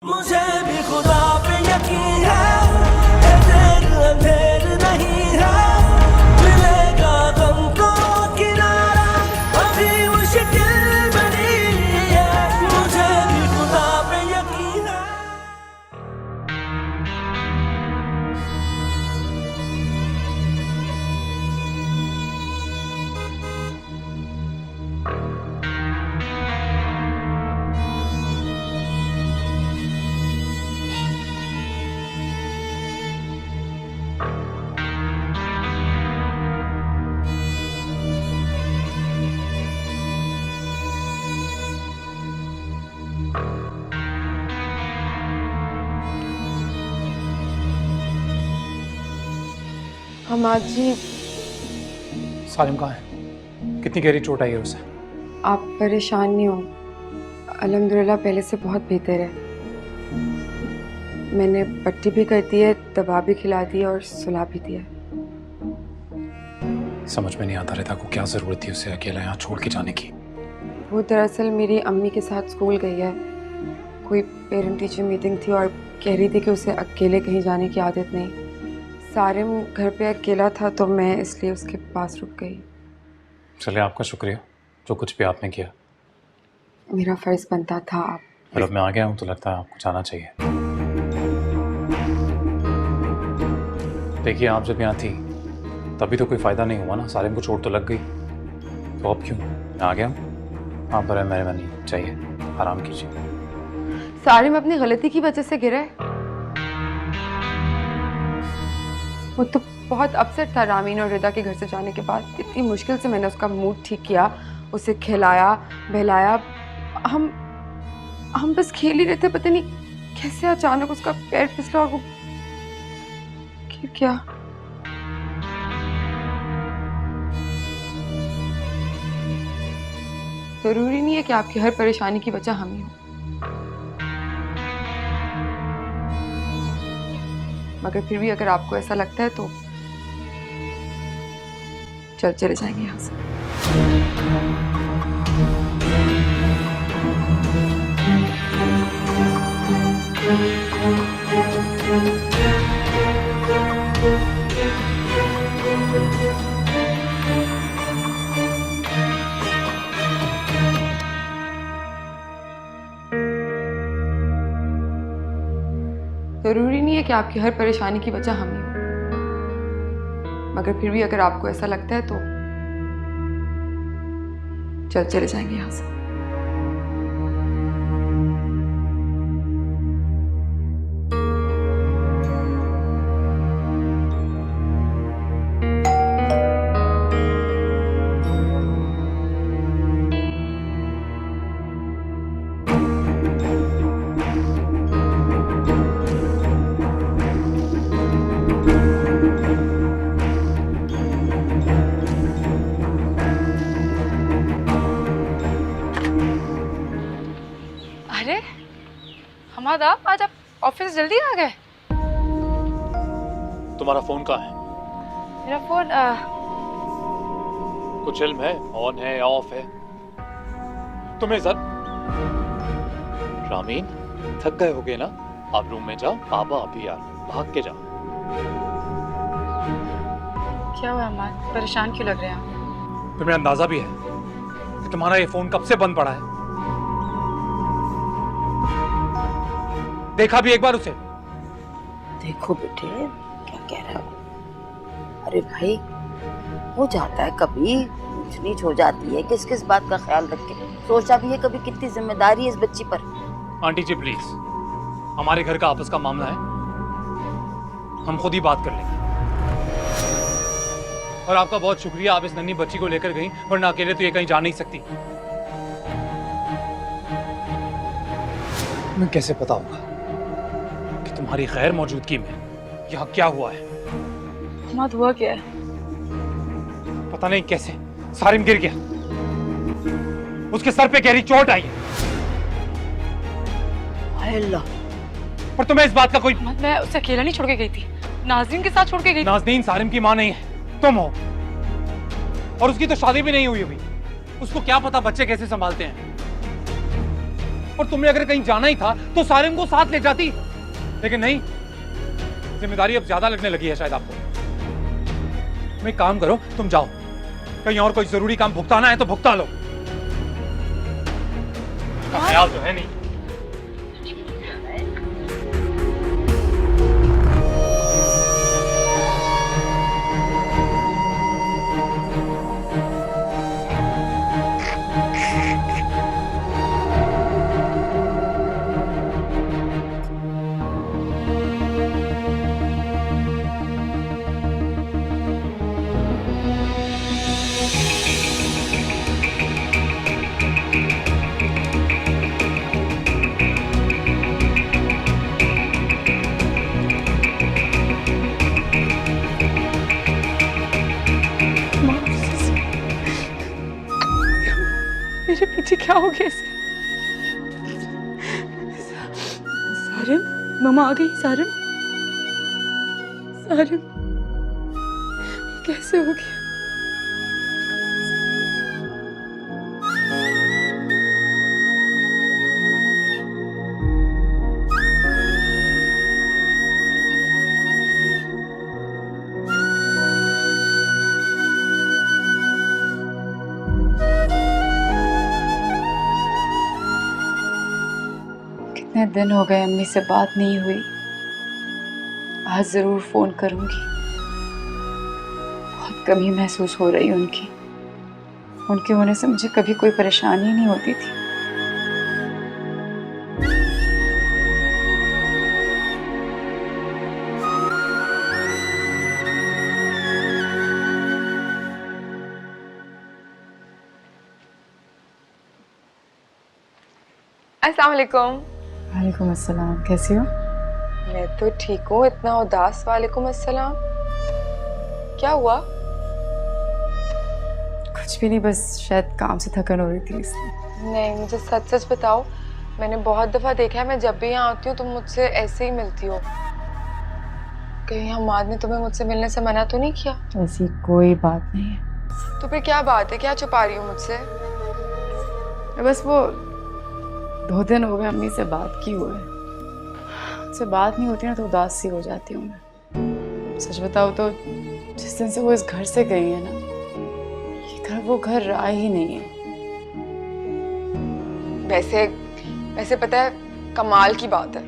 मुझे भी खुदा पे यकीन है, ये देर अंधेर नहीं है, मिलेगा गम को किनारा, अभी मुश्किल बनी है, मुझे भी खुदा पे यकीन है। हमाद जी, सालिम कहाँ है? कितनी गहरी चोट आई है उसे? आप परेशान नहीं हो, अल्हम्दुलिल्लाह पहले से बहुत बेहतर है। मैंने पट्टी भी कर दी है, दवा भी खिला दी है और सुला भी दिया। समझ में नहीं आता रहता को क्या ज़रूरत थी उसे अकेला यहाँ छोड़ के जाने की। वो दरअसल मेरी अम्मी के साथ स्कूल गई है, कोई पेरेंट टीचर मीटिंग थी और कह रही थी कि उसे अकेले कहीं जाने की आदत नहीं। सारिम घर पे अकेला था तो मैं इसलिए उसके पास रुक गई। चलिए, आपका शुक्रिया जो कुछ भी आपने किया। मेरा फ़र्ज़ बनता था। आप पर अब मैं आ गया हूँ तो लगता है आपको जाना चाहिए। देखिए, आप जब यहाँ थी तभी तो कोई फ़ायदा नहीं हुआ ना, सालिम को चोट तो लग गई, तो अब क्यों? मैं आ गया हूँ, आप पर मेहरबानी चाहिए, आराम कीजिए। सारिम अपनी गलती की वजह से गिरा है। वो तो बहुत अपसेट था रामीन और रिदा के घर से जाने के बाद। इतनी मुश्किल से मैंने उसका मूड ठीक किया, उसे खिलाया बहलाया। हम बस खेल ही रहे थे, पता नहीं कैसे अचानक उसका पैर फिसला और वो गिर गया। जरूरी नहीं है कि आपकी हर परेशानी की वजह हम ही हो, मगर फिर भी अगर आपको ऐसा लगता है तो चले जाएंगे यहाँ से। जरूरी नहीं है कि आपकी हर परेशानी की वजह हम ही हो, मगर फिर भी अगर आपको ऐसा लगता है तो चले जाएंगे यहाँ से। अरे हमाद, आप आज आप ऑफिस जल्दी आ गए। तुम्हारा फ़ोन कहाँ है? मेरा फोन कुछ इल्म है ऑन है या ऑफ है? तुम्हें सर रामीन थक गए होगे ना, आप रूम में जाओ, बाबा अभी यार भाग के जाओ। क्या हुआ हमाद, परेशान क्यों लग रहे हैं आप? तुम्हें अंदाजा भी है कि तुम्हारा ये फोन कब से बंद पड़ा है? देखा भी एक बार उसे? देखो बेटे, क्या कह रहा हो? अरे भाई, हो जाता है कभी, ऊंच नीच हो जाती है, किस किस बात का ख्याल रख के सोचा भी है कभी कितनी जिम्मेदारी है इस बच्ची पर। आंटी जी प्लीज, हमारे घर का आपस का मामला है, हम खुद ही बात कर लेंगे। और आपका बहुत शुक्रिया, आप इस नन्ही बच्ची को लेकर गई, वरना अकेले तो ये कहीं जा नहीं सकती। मैं कैसे पता होगा कि तुम्हारी गैर मौजूदगी में यहाँ क्या हुआ है? हमाद, हुआ क्या है? पता नहीं कैसे सारिम गिर गया, उसके सर पे गहरी चोट आई है। अल्लाह, पर तुम्हें इस बात का कोई? मैं उसे अकेला नहीं छोड़ के गई थी, नाज़रीन के साथ छोड़ के गई थी। नाज़नीन सारिम की माँ नहीं है, तुम हो, और उसकी तो शादी भी नहीं हुई अभी। उसको क्या पता बच्चे कैसे संभालते हैं। और तुम्हें अगर कहीं जाना ही था तो सारिम को साथ ले जाती, लेकिन नहीं, जिम्मेदारी अब ज्यादा लगने लगी है शायद आपको। तुम एक काम करो, तुम जाओ, कहीं और कोई जरूरी काम भुगताना है तो भुगता लो। ख्याल तो है नहीं। मेरे पीछे क्या हो गया इसे? सारिम, मम्मा आ गई। सारिम, सारिम, कैसे हो गया? कितने दिन हो गए अम्मी से बात नहीं हुई। आज जरूर फोन करूंगी। बहुत कमी महसूस हो रही है उनकी। उनके होने से मुझे कभी कोई परेशानी नहीं होती थी। अस्सलाम वालेकुम। वालेकुम अस्सलाम, कैसी हो? मैं तो ठीक हूँ, इतना उदास? वालेकुम अस्सलाम, क्या हुआ? कुछ भी नहीं, बस शायद काम से थकन हो रही थी इसलिए। नहीं, मुझे सच सच बताओ, मैंने बहुत दफ़ा देखा है, मैं जब भी यहाँ आती हूँ तुम मुझसे ऐसे ही मिलती हो। कहीं हमाद ने तुम्हें मुझसे मिलने से मना तो नहीं किया? ऐसी कोई बात नहीं है। तो फिर क्या बात है, क्या छुपा रही हो मुझसे? बस वो 2 दिन हो गए अम्मी से बात की हुए। उससे बात नहीं होती ना तो उदास सी हो जाती हूँ मैं। सच बताओ तो जिस दिन से वो इस घर से गई है ना, ये घर वो घर रहा ही नहीं है। वैसे वैसे पता है, कमाल की बात है,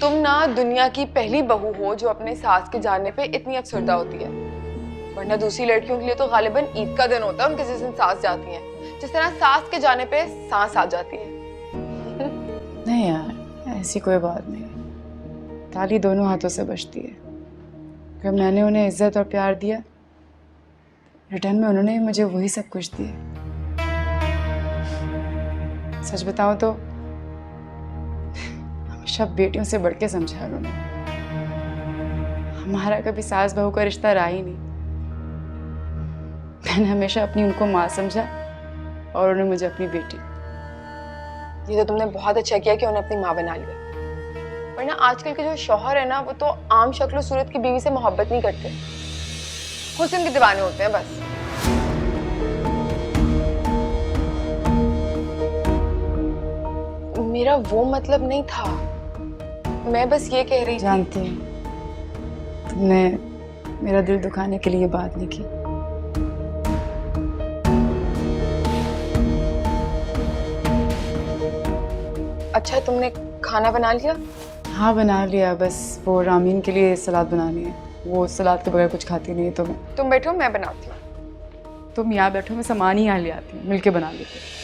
तुम ना दुनिया की पहली बहू हो जो अपने सास के जाने पे इतनी अफसरदा होती है। वरना दूसरी लड़कियों के लिए तो गालिबन ईद का दिन होता है उनके जिस दिन सास जाती हैं, जिस तरह सास के जाने पे सांस आ जाती है। नहीं यार, ऐसी कोई बात नहीं। ताली दोनों हाथों से बजती है। अगर मैंने उन्हें इज्जत और प्यार दिया, रिटर्न में उन्होंने मुझे वही सब कुछ दिया। सच बताऊं तो हमेशा बेटियों से बढ़ के समझा उन्होंने। हमारा कभी सास बहू का रिश्ता रहा ही नहीं। मैंने हमेशा अपनी उनको माँ समझा और उन्हें मुझे अपनी बेटी। ये तो तुमने बहुत अच्छा किया कि उन्हें अपनी माँ बना लिया। वरना आजकल के जो शौहर है ना, वो तो आम शक्ल सूरत की बीवी से मोहब्बत नहीं करते, हुस्न के दीवाने होते हैं बस। मेरा वो मतलब नहीं था, मैं बस ये कह रही थी। जानती हूँ तुमने मेरा दिल दुखाने के लिए ये बात नहीं की। अच्छा, तुमने खाना बना लिया? हाँ बना लिया, बस वो रामीन के लिए सलाद बनानी है। वो सलाद के बगैर कुछ खाती नहीं है। तो तुम बैठो, मैं बनाती हूँ। तुम यहाँ बैठो, मैं सामान ही यहाँ ले आती हूँ, मिलके बना लेते हैं।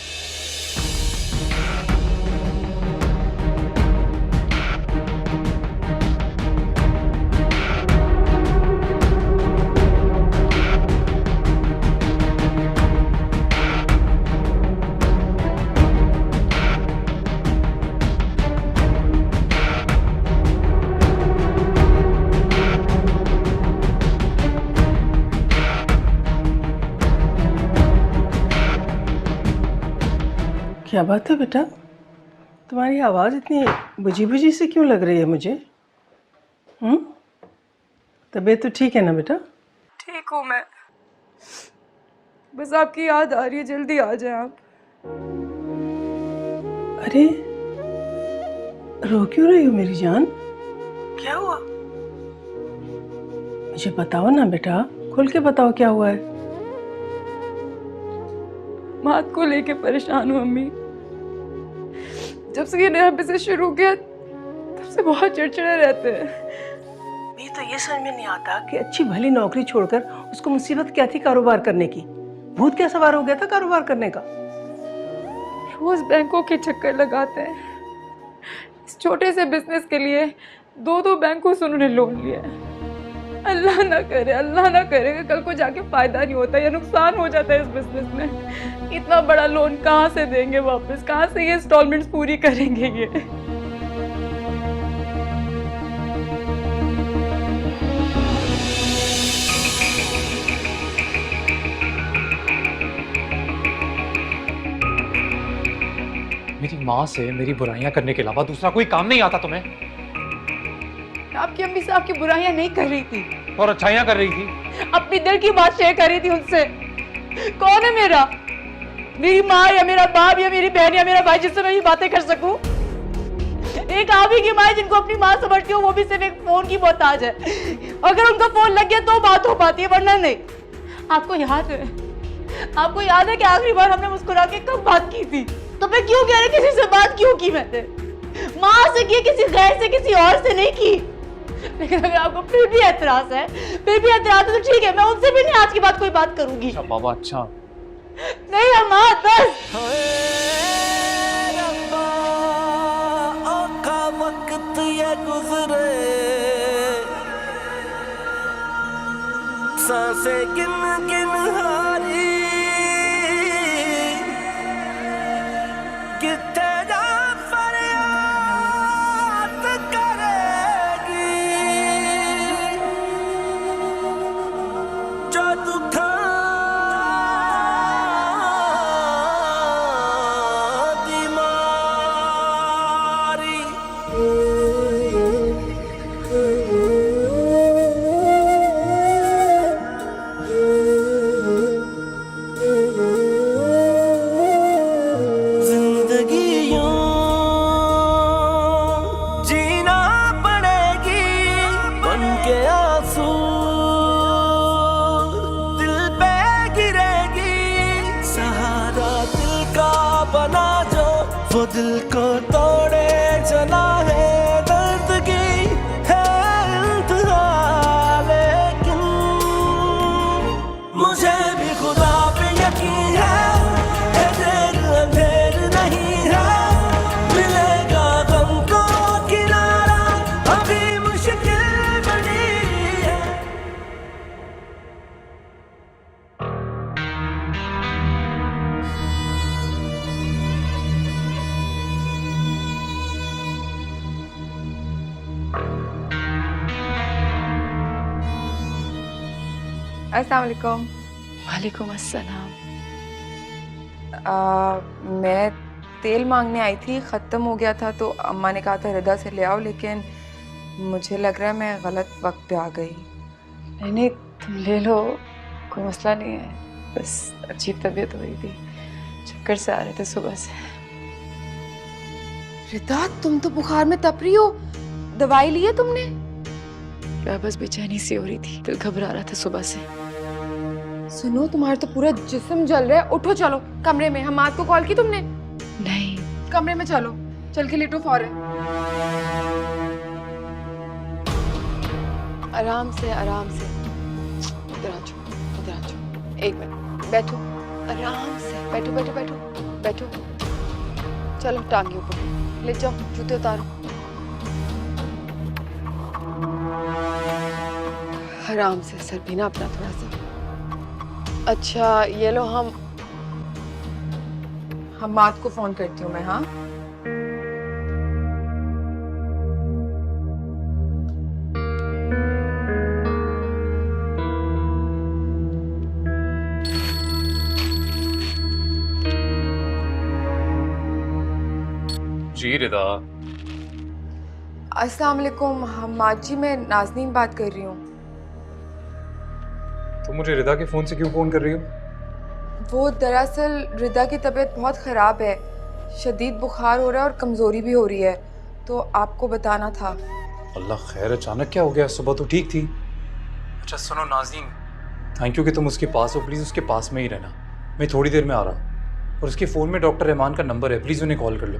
क्या बात है बेटा, तुम्हारी आवाज़ इतनी बुझी बुझी सी क्यों लग रही है मुझे? तबीयत तो ठीक है ना बेटा? ठीक हूँ मैं, बस आपकी याद आ रही है, जल्दी आ जाए आप। अरे रो क्यों रही हो मेरी जान? क्या हुआ? मुझे बताओ ना बेटा, खुल के बताओ क्या हुआ है। मात को लेके परेशान हूँ अम्मी। जब से ये नया बिजनेस शुरू किया तब से बहुत चिड़चिड़े रहते हैं। मुझे तो ये समझ में नहीं आता कि अच्छी भली नौकरी छोड़कर उसको मुसीबत क्या थी कारोबार करने की? भूत क्या सवार हो गया था कारोबार करने का? रोज बैंकों के चक्कर लगाते हैं। इस छोटे से बिजनेस के लिए 2-2 बैंकों से उन्होंने लोन लिया है। अल्लाह ना करे कि कल को जाके फायदा नहीं होता या नुकसान हो जाता है इस बिजनेस में। इतना बड़ा लोन कहाँ से देंगे वापस? कहाँ से ये इंस्टॉलमेंट्स पूरी करेंगे ये? मेरी माँ से मेरी बुराइयां करने के अलावा दूसरा कोई काम नहीं आता तुम्हें? आपकी अम्मी से आपकी बुराइयां नहीं कर रही थी और अच्छाइयां कर रही थी। अपनी दिल की बात शेयर कर रही थी उनसे। कौन है मेरा? मेरी माँ या मेरा बाप या मेरी बहन या मेरा भाई जिससे मैं ये बातें कर सकूं? एक आप ही की माँ है जिनको अपनी माँ समझती हो, वो भी सिर्फ एक फोन की मोहताज है। अगर उनका फोन लग गया तो बात हो पाती है, वरना नहीं। आपको याद है कि आखिरी बार हमने मुस्कुरा के कब बात की थी? तो मैं क्यों कह रही किसी से बात क्यों की? मैंने माँ से की, किसी गैर से, किसी और से नहीं की। लेकिन अगर आपको फिर भी एतराज है तो ठीक है, मैं उनसे भी नहीं आज की बात कोई बात करूंगी। अच्छा बाबा, अच्छा नहीं अम्मा, बस। औखा वक्त ये गुजरे, सांसें गिन गिन हारी, कितने जा फरियाद करेगी, जो दुखा वो दिल को तोड़े चला है, दर्द की है इंतहा, लेकिन मुझे भी खुदा पे यकीन है देर अंधेर नहीं है, मिलेगा गम को किनारा, अभी मुश्किल बनी है। अस्सलाम वालेकुम। वालेकुम अस्सलाम। मैं तेल मांगने आई थी, ख़त्म हो गया था तो अम्मा ने कहा था रिदा से ले आओ, लेकिन मुझे लग रहा है मैं गलत वक्त पे आ गई। नहीं, तुम ले लो, कोई मसला नहीं है। बस अजीब तबीयत हो रही थी, चक्कर से आ रहे थे सुबह से। रिदा, तुम तो बुखार में तप रही हो, दवाई ली है तुमने? क्या बस बेचैनी सी हो रही थी, दिल घबरा रहा था सुबह से। सुनो, तुम्हारा तो पूरा जिस्म जल रहा है, उठो चलो कमरे में। हमाद को कॉल की तुमने? नहीं। कमरे में चलो, चल के लेटो फौरन। आराम से आराम से, इधर आ जाओ। एक मिनट बैठो, आराम से बैठो बैठो बैठो बैठो। चलो टांगे ऊपर ले जाओ, जूते उतारो। आराम से, सर भी ना अपना थोड़ा सा। अच्छा ये लो, हम मात को फोन करती हूँ मैं। हाँ जी रिदा। अस्सलाम वालेकुम हम्माद जी, मैं नाज़नीन बात कर रही हूँ। तुम मुझे रिदा के फोन से क्यों फोन कर रही हो? वो दरअसल रिदा की तबीयत बहुत ख़राब है, शदीद बुखार हो रहा है और कमज़ोरी भी हो रही है। तो आपको बताना था। अल्लाह खैर, अचानक क्या हो गया? सुबह तो ठीक थी। अच्छा सुनो नाज़रीन, थैंक यू कि तुम उसके पास हो। प्लीज़ उसके पास में ही रहना, मैं थोड़ी देर में आ रहा हूँ। और उसके फ़ोन में डॉक्टर रहमान का नंबर है, प्लीज़ उन्हें कॉल कर लो।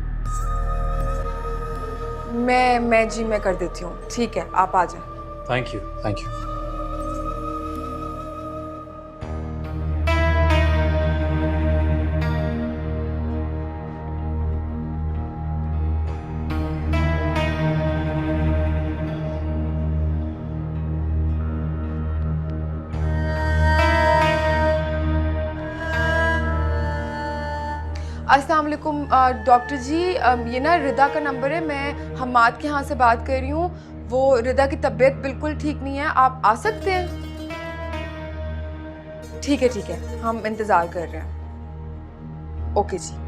मैं कर देती हूँ। ठीक है, आप आ जाएं। Thank you, thank you. अस्सलाम वालेकुम डॉक्टर जी, ये ना रिदा का नंबर है। मैं हम्माद के यहाँ से बात कर रही हूँ। वो रिदा की तबीयत बिल्कुल ठीक नहीं है, आप आ सकते हैं? ठीक है, हम इंतज़ार कर रहे हैं। ओके जी।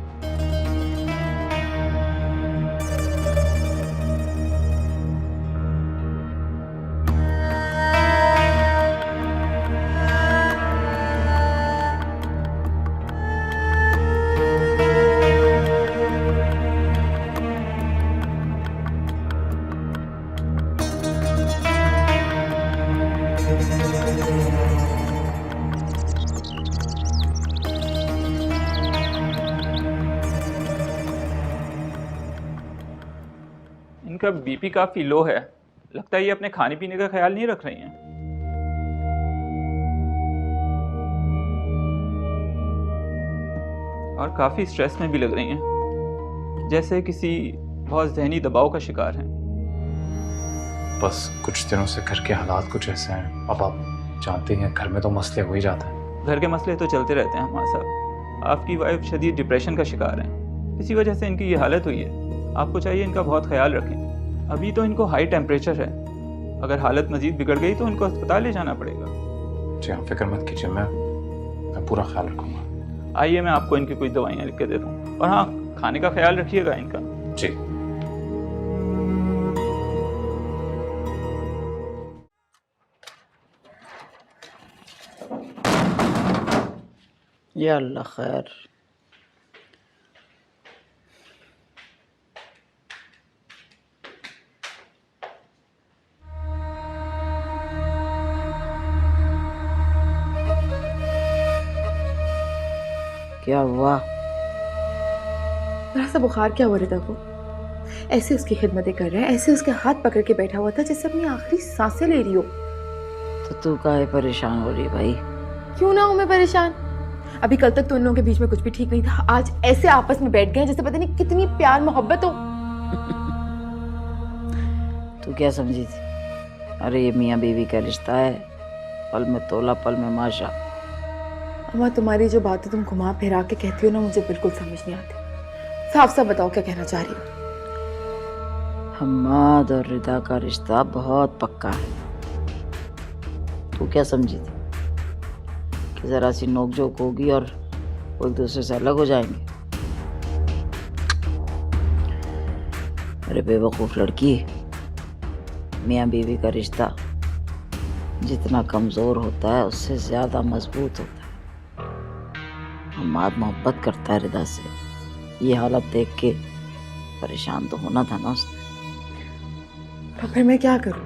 इनका बीपी काफ़ी लो है, लगता है ये अपने खाने पीने का ख्याल नहीं रख रही हैं। और काफ़ी स्ट्रेस में भी लग रही हैं, जैसे किसी बहुत जहनी दबाव का शिकार हैं। बस कुछ दिनों से घर के हालात कुछ ऐसे हैं। अब आप जानते हैं घर में तो मसले हो ही जाते हैं। घर के मसले तो चलते रहते हैं हमारे साथ। आपकी वाइफ शदीद डिप्रेशन का शिकार है, इसी वजह से इनकी ये हालत हुई है। आपको चाहिए इनका बहुत ख्याल रखें। अभी तो इनको हाई टेम्परेचर है, अगर हालत मजीद बिगड़ गई तो इनको अस्पताल ले जाना पड़ेगा। जी आप फिक्र मत कीजिए, मैं पूरा ख्याल रखूँगा। आइए मैं आपको इनकी कुछ दवाइयाँ लिख के देता हूँ। और हाँ, खाने का ख्याल रखिएगा इनका। जी। या अल्लाह खैर। क्या हुआ? जरा सा बुखार क्या हुआ रिदा को? ऐसे उसकी खिदमतें कर रहा है, ऐसे उसके हाथ पकड़ के बैठा हुआ था जैसे अपनी आखिरी सांसें ले रही हो। तो तू काहे परेशान हो रही भाई? क्यों ना हूं मैं परेशान? अभी कल तक तो उन लोगों के बीच में कुछ भी ठीक नहीं था, आज ऐसे आपस में बैठ गए जैसे पता नहीं कितनी प्यार मोहब्बत हो। तू क्या समझी थी? अरे ये मियाँ बीवी का रिश्ता है, पल में तोला पल में माशा। अम्मा तुम्हारी जो बातें तुम घुमा फिरा के कहती हो ना, मुझे बिल्कुल समझ नहीं आती। साफ साफ बताओ क्या कहना चाह रही हो? हम्माद और रिदा का रिश्ता बहुत पक्का है। तू क्या समझी थी कि जरा सी नोकझोंक होगी और वो एक दूसरे से अलग हो जाएंगे? अरे बेवकूफ लड़की, मियाँ बीवी का रिश्ता जितना कमजोर होता है उससे ज्यादा मजबूत होता है। हम्माद मोहब्बत करता है रिदा से, ये हालत देख के परेशान तो होना था ना उसने। तो फिर मैं क्या करूं?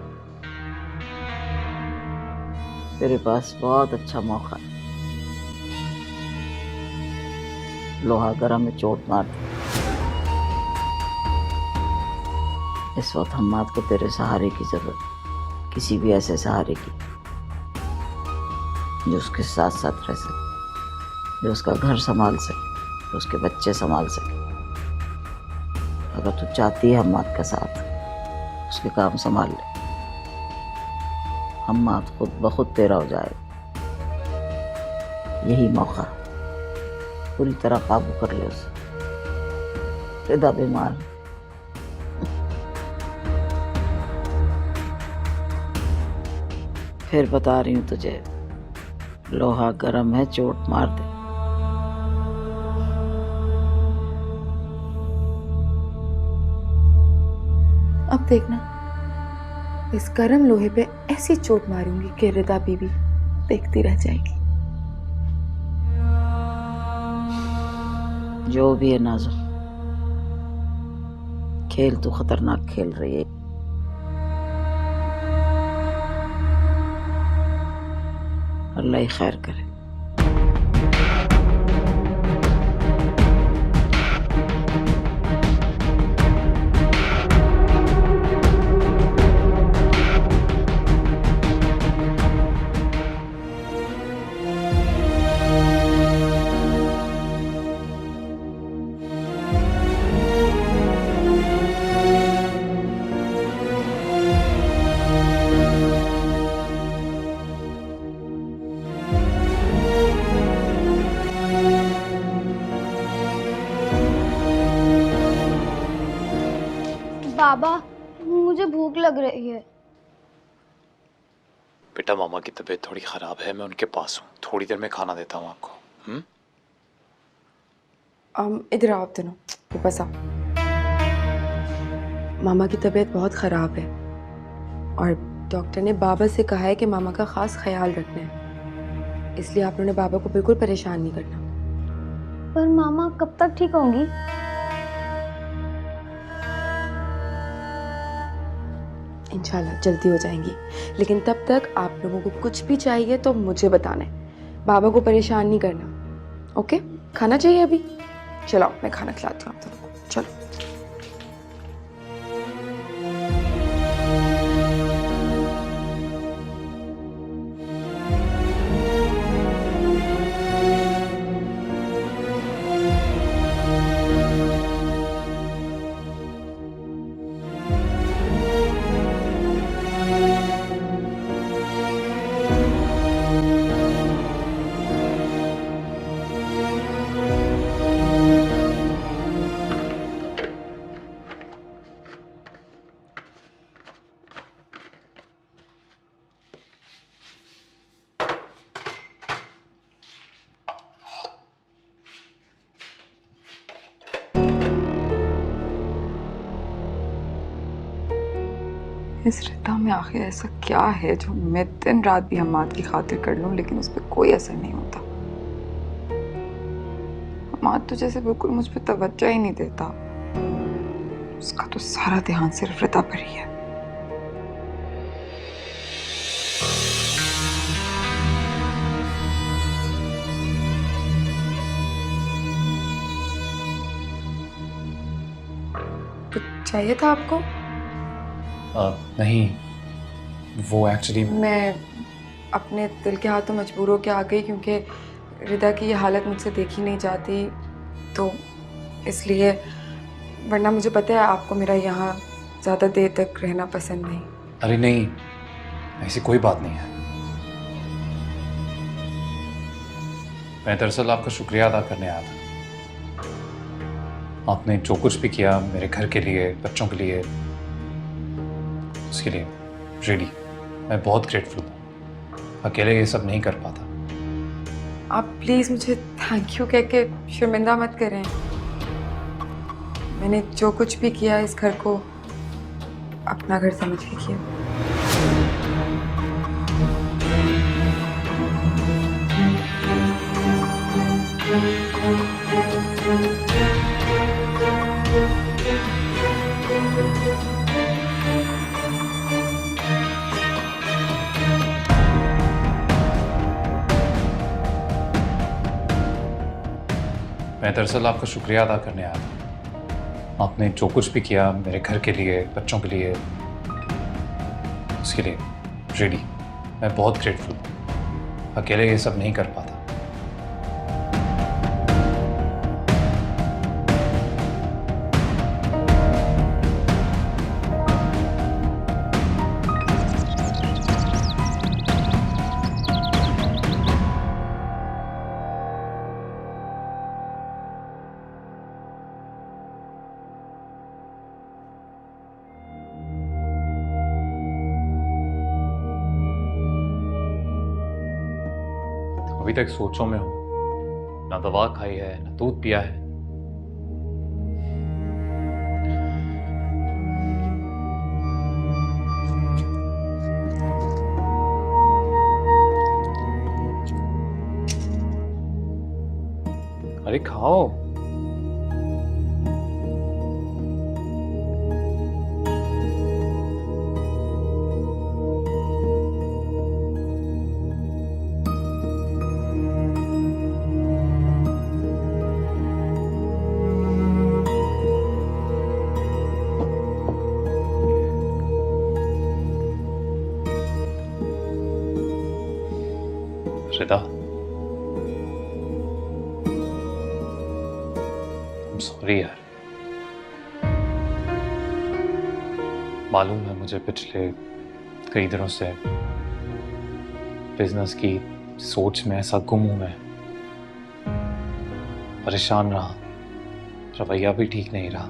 तेरे पास बहुत अच्छा मौका है, लोहा गरम में चोट मार दे। इस वक्त हम्माद को तेरे सहारे की जरूरत है, किसी भी ऐसे सहारे की जो उसके साथ साथ रह सके, जो उसका घर संभाल सके, जो उसके बच्चे संभाल सके। अगर तू चाहती है हम्माद के साथ उसके काम संभाल ले, हम्माद खुद ब खुद तेरा हो जाएगा। यही मौका, पूरी तरह काबू कर ले उसे। रिदा बीमार है। फिर बता रही हूँ तुझे, लोहा गरम है, चोट मार दे। अब देखना, इस गरम लोहे पे ऐसी चोट मारूंगी कि रिदा बीबी देखती रह जाएगी। जो भी है नाज़ो, खेल तो खतरनाक खेल रही है। अल्लाह ही खैर करे। बाबा, मुझे भूख लग रही है। बेटा मामा की तबीयत थोड़ी ख़राब है, मैं उनके पास हूँ, थोड़ी देर में खाना देता हूँ आपको। इधर आओ दोनों, ये बस आओ। मामा की तबीयत बहुत ख़राब है और डॉक्टर ने बाबा से कहा है कि मामा का ख़ास ख्याल रखना है, इसलिए आप लोगों ने बाबा को बिल्कुल परेशान नहीं करना। पर मामा कब तक ठीक होंगी? इंशाल्लाह जल्दी हो जाएंगी, लेकिन तब तक आप लोगों को कुछ भी चाहिए तो मुझे बताना है, बाबा को परेशान नहीं करना। ओके? खाना चाहिए अभी? चलो मैं खाना खिलाती हूँ आप दोनों को, चलो। इस रिता में आखिर ऐसा क्या है जो मैं दिन रात भी हमाद की खातिर कर लूं लेकिन उस पर कोई असर नहीं होता। हमाद तो जैसे बिल्कुल मुझ पर तवज्जो ही नहीं देता, उसका तो सारा ध्यान सिर्फ रिता पर ही है। कुछ चाहिए था आपको? नहीं, वो एक्चुअली मैं अपने दिल के हाथों मजबूर होकर आ गई क्योंकि रिदा की ये हालत मुझसे देखी नहीं जाती, तो इसलिए, वरना मुझे पता है आपको मेरा यहाँ ज़्यादा देर तक रहना पसंद नहीं। अरे नहीं, ऐसी कोई बात नहीं है। मैं दरअसल आपका शुक्रिया अदा करने आया था। आपने जो कुछ भी किया मेरे घर के लिए, बच्चों के लिए, उसके लिए रियली मैं बहुत ग्रेटफुल हूँ। अकेले ये सब नहीं कर पाता। आप प्लीज़ मुझे थैंक यू कह के शर्मिंदा मत करें। मैंने जो कुछ भी किया इस घर को अपना घर समझ के किया। मैं दरअसल आपका शुक्रिया अदा करने आया था। आपने जो कुछ भी किया मेरे घर के लिए, बच्चों के लिए, उसके लिए रियली मैं बहुत ग्रेटफुल हूँ। अकेले ये सब नहीं कर पाता। अभी तक सोचों में हूं, ना दवा खाई है, ना दूध पिया है। अरे खाओ। रिदा, सॉरी यार। मालूम है मुझे पिछले कई दिनों से बिजनेस की सोच में ऐसा गुम हूं मैं, परेशान रहा, रवैया भी ठीक नहीं रहा।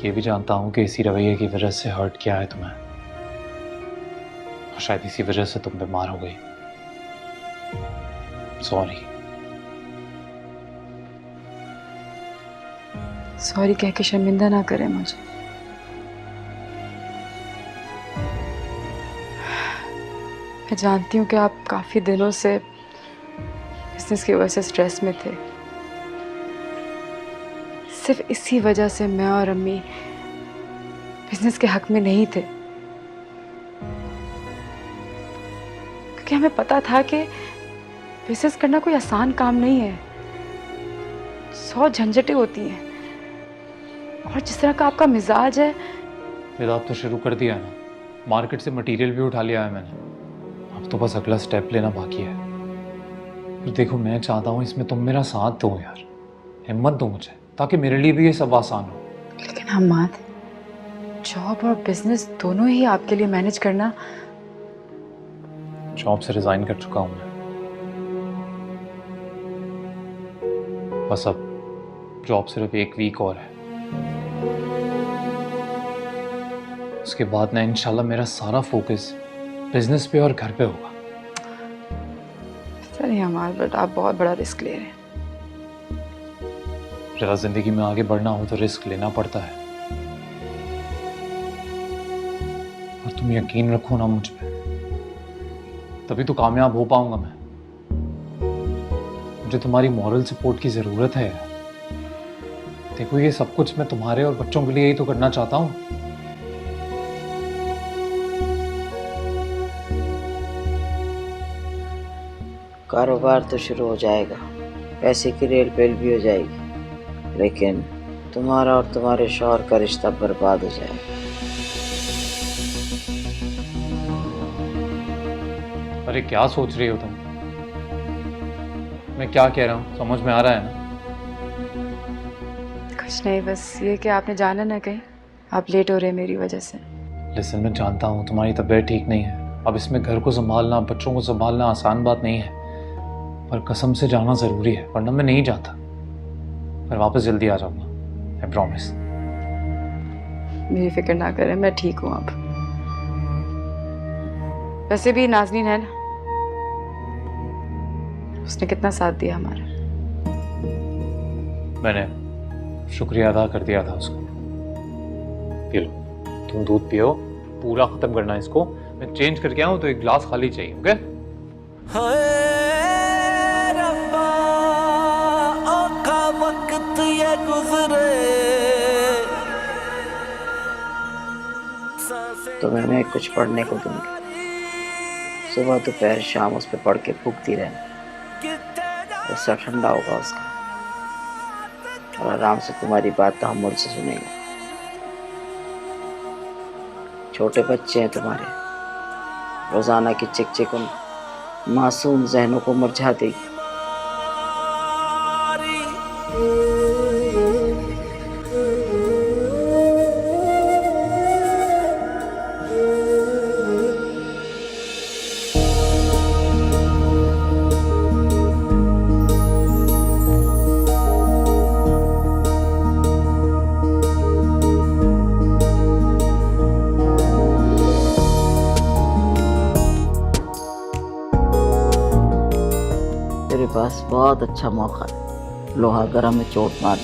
ये भी जानता हूं कि इसी रवैये की वजह से हर्ट किया है तुम्हें, और शायद इसी वजह से तुम बीमार हो गई। सॉरी। सॉरी कह के शर्मिंदा ना करें मुझे। मैं जानती हूँ कि आप काफ़ी दिनों से बिजनेस की वजह से स्ट्रेस में थे। सिर्फ इसी वजह से मैं और अम्मी बिजनेस के हक में नहीं थे, क्योंकि हमें पता था कि बिजनेस करना कोई आसान काम नहीं है। 100 झंझटें होती हैं, और जिस तरह का आपका मिजाज है। रिदा, अब तो शुरू कर दिया है ना, मार्केट से मटेरियल भी उठा लिया है मैंने, अब तो बस अगला स्टेप लेना बाकी है। फिर देखो, मैं चाहता हूँ इसमें तुम मेरा साथ दो यार, हिम्मत दो मुझे, ताकि मेरे लिए भी ये सब आसान हो। लेकिन हम्माद, जॉब और बिजनेस दोनों ही आपके लिए मैनेज करना। जॉब से रिजाइन कर चुका हूँ मैं, बस अब जॉब सिर्फ 1 वीक और है, उसके बाद ना इंशाल्लाह मेरा सारा फोकस बिजनेस पे और घर पे होगा। नहीं हमारे, बट आप बहुत बड़ा रिस्क ले रहे हैं। जरा जिंदगी में आगे बढ़ना हो तो रिस्क लेना पड़ता है, और तुम यकीन रखो ना मुझ पे, तभी तो कामयाब हो पाऊंगा मैं। मुझे तुम्हारी मॉरल सपोर्ट की जरूरत है। देखो, ये सब कुछ मैं तुम्हारे और बच्चों के लिए ही तो करना चाहता हूँ। कारोबार तो शुरू हो जाएगा, पैसे की रेल पेल भी हो जाएगी, लेकिन तुम्हारा और तुम्हारे शौहर का रिश्ता बर्बाद हो जाएगा। अरे क्या सोच रही हो तुम? मैं क्या कह रहा हूँ समझ में आ रहा है ना? कुछ नहीं, बस ये कि आपने जाना ना कहीं, आप लेट हो रहे हैं मेरी वजह से। लिसन, मैं जानता हूँ तुम्हारी तबीयत ठीक नहीं है, अब इसमें घर को संभालना, बच्चों को संभालना आसान बात नहीं है, पर कसम से जाना ज़रूरी है, वरना मैं नहीं जाता। मैं वापस जल्दी आ जाऊँगा, आई प्रॉमिस। मेरी फिक्र ना करें, मैं ठीक हूँ अब। वैसे भी नाज़नीन है ना, उसने कितना साथ दिया हमारा। मैंने शुक्रिया अदा कर दिया था उसको। पी लो, तुम दूध पियो, पूरा ख़त्म करना है इसको। मैं चेंज करके आऊँ तो 1 गिलास खाली चाहिए, ओके? वक्त ये गुजरे। तुम्हें मैं कुछ पढ़ने को दूंगी, सुबह दोपहर शाम उस पर पढ़ के फूकती रहना, उससे ठंडा होगा उसका, और आराम से तुम्हारी बात तहम्मुल से सुनेगा। छोटे बच्चे हैं तुम्हारे, रोजाना की चिक चिक उन मासूम जहनों को मुरझा देगी। तेरे पास बहुत अच्छा मौका है, लोहा गरम में चोट मार।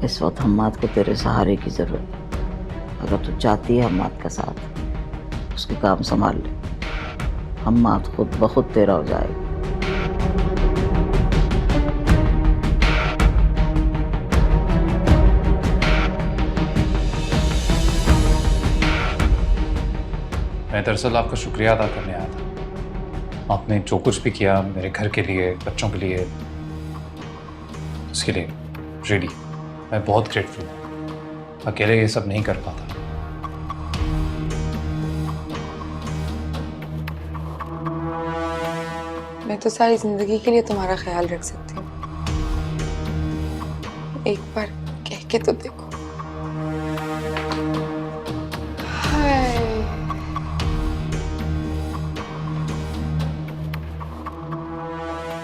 इस वक्त हम्माद को तेरे सहारे की जरूरत है। अगर तू चाहती है हम्माद का साथ, उसके काम संभाल ले, हम्माद खुद ब खुद तेरा हो जाएगा। मैं दरअसल आपका शुक्रिया अदा करने आया था। आपने जो कुछ भी किया मेरे घर के लिए, बच्चों के लिए, उसके लिए रेडी मैं बहुत ग्रेटफुल हूँ। अकेले ये सब नहीं कर पाता। मैं तो सारी जिंदगी के लिए तुम्हारा ख्याल रख सकती हूँ। एक बार कह के तो देखो। हाय।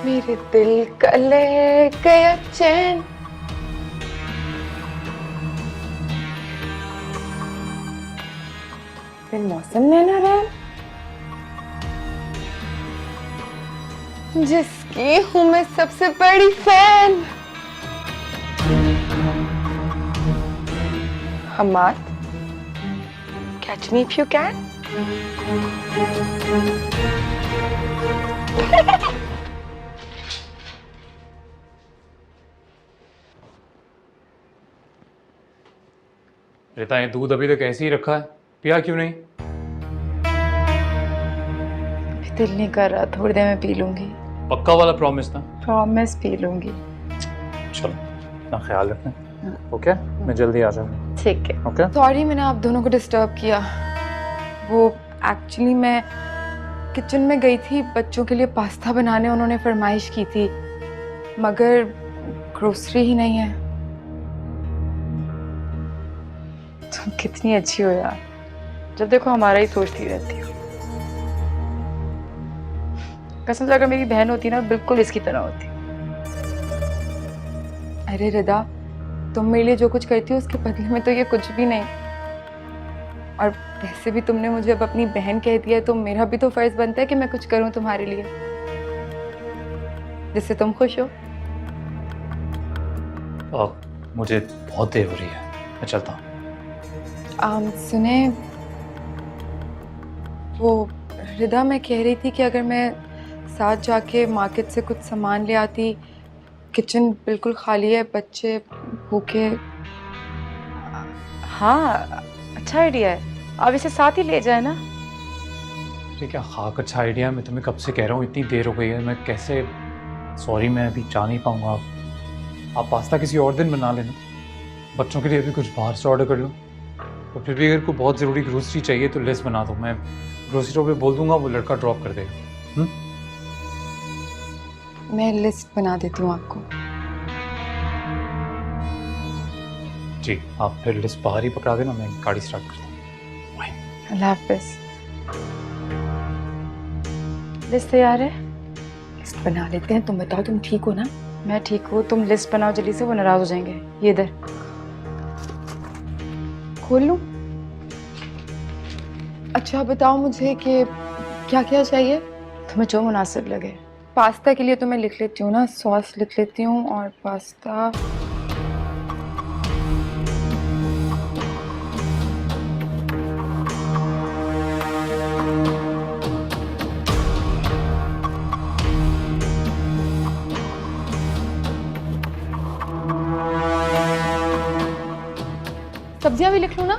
मेरे दिल का ले गया चैन, फिर मौसम में ना रहे, जिसकी हूँ मैं सबसे बड़ी fan. Hamad, catch me if you can. Rita, ये दूध अभी तक ऐसे ही रखा है, पिया क्यों नहीं? दिल नहीं कर रहा, थोड़ी देर में पी लूंगी। पक्का वाला प्रॉमिस ना? प्रॉमिस पी लूंगी। चलो, अपना ख्याल रखना। ओके, मैं जल्दी आ जाऊंगा। ठीक है। ओके। सॉरी मैंने आप दोनों को डिस्टर्ब किया। वो एक्चुअली मैं किचन में गई थी बच्चों के लिए पास्ता बनाने, उन्होंने फरमाइश की थी, मगर ग्रोसरी ही नहीं है। तुम कितनी अच्छी हो यार, जब देखो हमारा ही सोचती रहती हो। कसम से अगर मेरी बहन होती ना, बिल्कुल इसकी तरह होती। अरे रिदा, तुम मेरे लिए जो कुछ करती हो उसके बदले में तो ये कुछ भी नहीं। और वैसे भी तुमने मुझे अब अपनी बहन कह दिया है, तो मेरा भी तो फर्ज बनता है कि मैं कुछ करूं तुम्हारे लिए, जिससे तुम खुश हो। अब मुझे बहुत देर हो रही है, मैं चलता हूँ। सुने, वो रिदा, मैं कह रही थी कि अगर मैं साथ जाके मार्केट से कुछ सामान ले आती। किचन बिल्कुल खाली है, बच्चे भूखे। हाँ, अच्छा आइडिया है, आप इसे साथ ही ले जाए ना। ये क्या खाक अच्छा आइडिया है, मैं तुम्हें कब से कह रहा हूँ, इतनी देर हो गई है, मैं कैसे। सॉरी, मैं अभी जा नहीं पाऊँगा। आप पास्ता किसी और दिन बना लेना, बच्चों के लिए भी कुछ बाहर से ऑर्डर कर लो। तो फिर भी अगर कोई बहुत ज़रूरी ग्रोसरी चाहिए तो लिस्ट बना दो, मैं ग्रोसरी स्टोर पे बोल दूंगा, वो लड़का ड्रॉप कर देगा। मैं लिस्ट बना देती हूँ आपको। जी, आप फिर लिस्ट बाहर ही पकड़ा देना, मैं गाड़ी स्टार्ट करता हूँ। अल्लाह हाफिज़। लिस्ट तैयार है? लिस्ट बना लेते हैं। तुम बताओ, तुम ठीक हो ना? मैं ठीक हूँ, तुम लिस्ट बनाओ जल्दी से, वो नाराज हो जाएंगे। ये इधर खोल लूं? अच्छा बताओ मुझे कि क्या क्या चाहिए तुम्हें जो मुनासिब लगे। पास्ता के लिए तो मैं लिख लेती हूँ ना, सॉस लिख लेती हूँ और पास्ता। सब्जियां भी लिख लूं ना?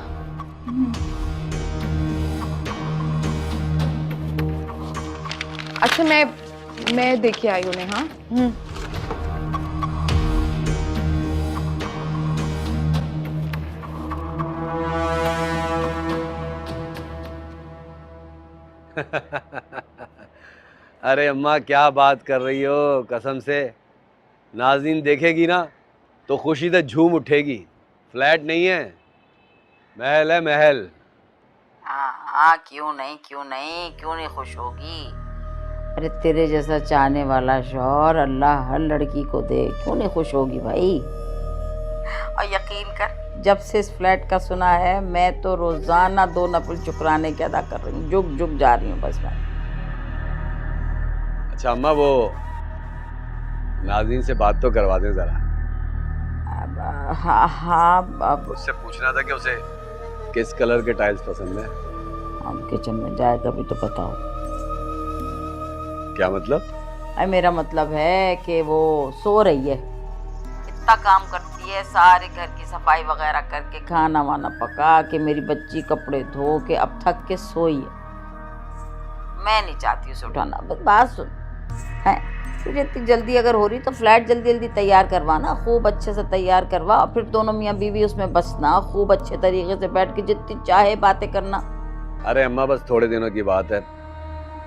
अच्छा, मैं देखिए आई उन्हें। हाँ, अरे अम्मा, क्या बात कर रही हो, कसम से नाज़रीन देखेगी ना तो खुशी से झूम उठेगी। फ्लैट नहीं है, महल है, महल। हाँ, क्यों नहीं, क्यों नहीं, क्यों नहीं खुश होगी। अरे तेरे जैसा चाहने वाला शौहर अल्लाह हर लड़की को दे, क्यों नहीं खुश होगी भाई। और यकीन कर, जब से इस फ्लैट का सुना है, मैं तो रोजाना 2 नफल शुक्राने के अदा कर रही हूँ, जुग जुग जा रही हूँ बस मैं। अच्छा अम्मा, वो नाज़रीन से बात तो करवा दें जरा। हाँ, उससे पूछना था कि उसे किस कलर के टाइल्स पसंद है। हम किचन में जाएगा भी तो बताओ। क्या मतलब? अरे मेरा मतलब है कि वो सो रही है, इतना काम करती है, सारे घर की सफाई वगैरह करके, खाना वाना पका के, मेरी बच्ची कपड़े धो के अब थक के सोई है। मैं नहीं चाहती उसे उठाना। बस बात सुन है, तुझे इतनी जल्दी अगर हो रही तो फ्लैट जल्दी जल्दी तैयार करवाना, खूब अच्छे से तैयार करवा, और फिर दोनों मियाँ बीवी उसमें बसना, खूब अच्छे तरीके से बैठ के जितनी चाहे बातें करना। अरे अम्मा बस थोड़े दिनों की बात है,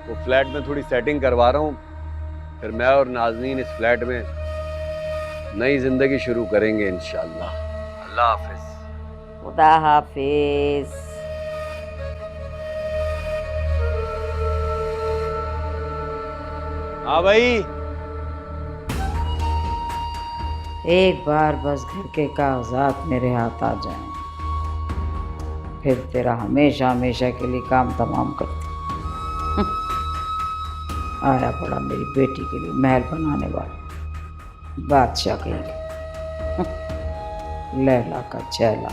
वो फ्लैट में थोड़ी सेटिंग करवा रहा हूँ, फिर मैं और नाज़नीन इस फ्लैट में नई जिंदगी शुरू करेंगे इंशाल्लाह। अल्लाह हाफिज। खुदा हाफिज। हाँ भाई, एक बार बस घर के कागजात मेरे हाथ आ जाएं, फिर तेरा हमेशा हमेशा के लिए काम तमाम करती। आया पड़ा मेरी बेटी के लिए महल बनाने वाला बादशाह कहीं लैला का चैला।